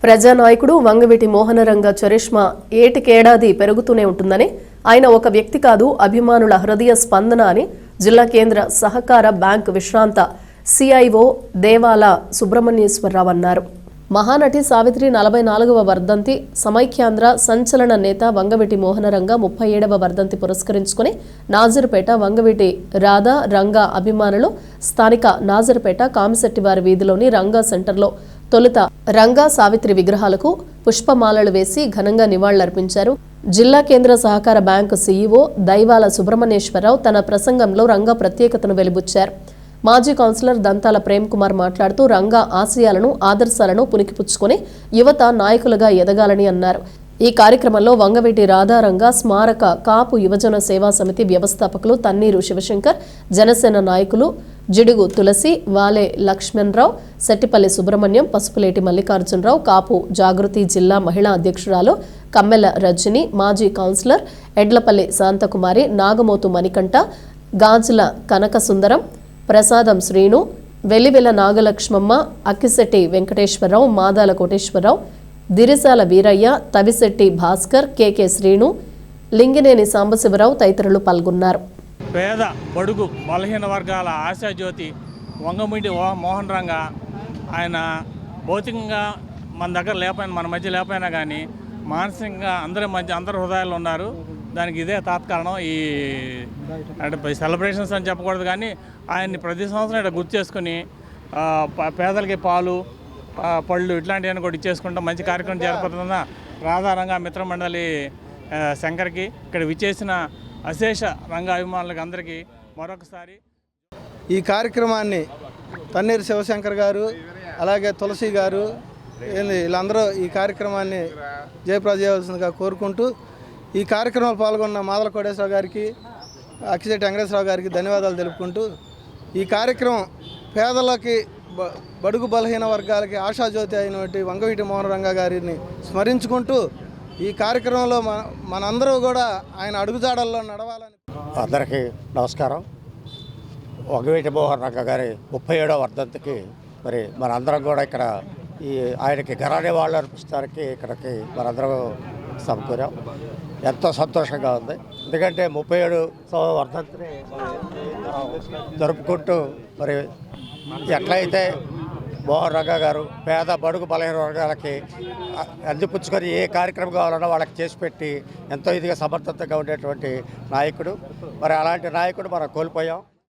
ప్రజానాయకుడు వంగవీటి మోహనరంగ చరిష్మా ఏటికేడాది పెరుగుతూనే ఉంటుందని, ఆయన ఒక వ్యక్తి కాదు, అభిమానుల హృదయ స్పందన అని జిల్లా కేంద్ర సహకార బ్యాంక్ విశ్రాంత సిఐఓ దేవాల సుబ్రహ్మణ్యేశ్వరరావు అన్నారు. మహానటి సావిత్రి 44వ వర్ధంతి, సమైక్యాంధ్ర సంచలన నేత వంగవీటి మోహనరంగ 37వ వర్ధంతి పురస్కరించుకుని నాజర్పేట వంగవీటి రాధా రంగా అభిమానులు స్థానిక నాజర్పేట కామిశెట్టివారి వీధిలోని రంగా సెంటర్లో తొలుత రంగా సావిత్రి విగ్రహాలకు పుష్పమాలలు వేసి ఘనంగా నివాళులర్పించారు. జిల్లా కేంద్ర సహకార బ్యాంకు సీఈఓ దైవాల సుబ్రహ్మణ్యేశ్వరరావు తన ప్రసంగంలో రంగా ప్రత్యేకతను వెలిబుచ్చారు. మాజీ కౌన్సిలర్ దంతాల ప్రేమ్ కుమార్ మాట్లాడుతూ రంగా ఆశయాలను, ఆదర్శాలను పుణికిపుచ్చుకుని యువత నాయకులుగా ఎదగాలని అన్నారు. ఈ కార్యక్రమంలో వంగవీటి రాధారంగా స్మారక కాపు యువజన సేవా సమితి వ్యవస్థాపకులు తన్నీరు శివశంకర్, జనసేన నాయకులు జిడుగు తులసి, వాలే లక్ష్మణరావు, సెట్టిపల్లి సుబ్రహ్మణ్యం, పసుపులేటి మల్లికార్జునరావు, కాపు జాగృతి జిల్లా మహిళా అధ్యక్షురాలు కమ్మెల రజని, మాజీ కౌన్సిలర్ ఎడ్లపల్లి శాంతకుమారి, నాగమోతు మణికంఠ, గాజుల కనక సుందరం, ప్రసాదం శ్రీను, వెల్లివెల నాగలక్ష్మమ్మ, అక్కిశెట్టి వెంకటేశ్వరరావు, మాదాల కోటేశ్వరరావు, దిరిసాల వీరయ్య, తవిశెట్టి భాస్కర్, కేకే శ్రీను, లింగినేని సాంబశివరావు తదితరులు పాల్గొన్నారు. పేద బడుగు బలహీన వర్గాల ఆశాజ్యోతి వంగవీటి మోహన్ రంగ ఆయన భౌతికంగా మన దగ్గర లేకపోయినా, మన మధ్య లేకపోయినా కానీ మానసికంగా అందరి హృదయాల్లో ఉన్నారు. దానికి ఇదే తాత్కారణం. ఈ అంటే సెలబ్రేషన్స్ అని చెప్పకూడదు, కానీ ఆయన్ని ప్రతి సంవత్సరం ఇక్కడ గుర్తు చేసుకుని పేదలకి పాలు, పళ్ళు ఇట్లాంటివన్నీ కూడా ఇచ్చేసుకుంటాం. మంచి కార్యక్రమం జరుపుతున్న రాధారంగ మిత్రమండలి శంకర్కి, ఇక్కడ విచ్చేసిన అశేష రంగ అభిమానులకు అందరికీ మరొకసారి ఈ కార్యక్రమాన్ని తన్నీరు శివశంకర్ గారు, అలాగే తులసి గారు, వీళ్ళందరూ ఈ కార్యక్రమాన్ని జయప్రద చేయవలసిందిగా కోరుకుంటూ, ఈ కార్యక్రమంలో పాల్గొన్న మాదల కోటేశ్వరరావు గారికి, అక్కిశెట్టి వెంకటేశ్వరరావు గారికి ధన్యవాదాలు తెలుపుకుంటూ, ఈ కార్యక్రమం పేదలకి, బడుగు బలహీన వర్గాలకి ఆశాజ్యోతి అయినటువంటి వంగవీటి మోహన్ రంగ గారిని స్మరించుకుంటూ ఈ కార్యక్రమంలో మనందరూ కూడా ఆయన అడుగుజాడల్లో నడవాలని. అందరికీ నమస్కారం. వంగవీటి మోహన్ రంగ గారి 37వ వర్ధంతికి మరి మనందరం కూడా ఇక్కడ ఆయనకి ఘరాన్ని వాళ్ళు అర్పించడానికి ఇక్కడికి మనందరం సమకూరాం. ఎంతో సంతోషంగా ఉంది. ఎందుకంటే 37వ వర్ధంతిని జరుపుకుంటూ మరి ఎట్లయితే మోహన్ రంగ గారు పేద బడుగు బలహీన వర్గాలకి అందిపుచ్చుకొని ఏ కార్యక్రమం కావాలన్నా వాళ్ళకి చేసి పెట్టి ఎంతో ఇదిగా సమర్థతగా ఉండేటువంటి నాయకుడు. మరి అలాంటి నాయకుడు మనం కోల్పోయాం.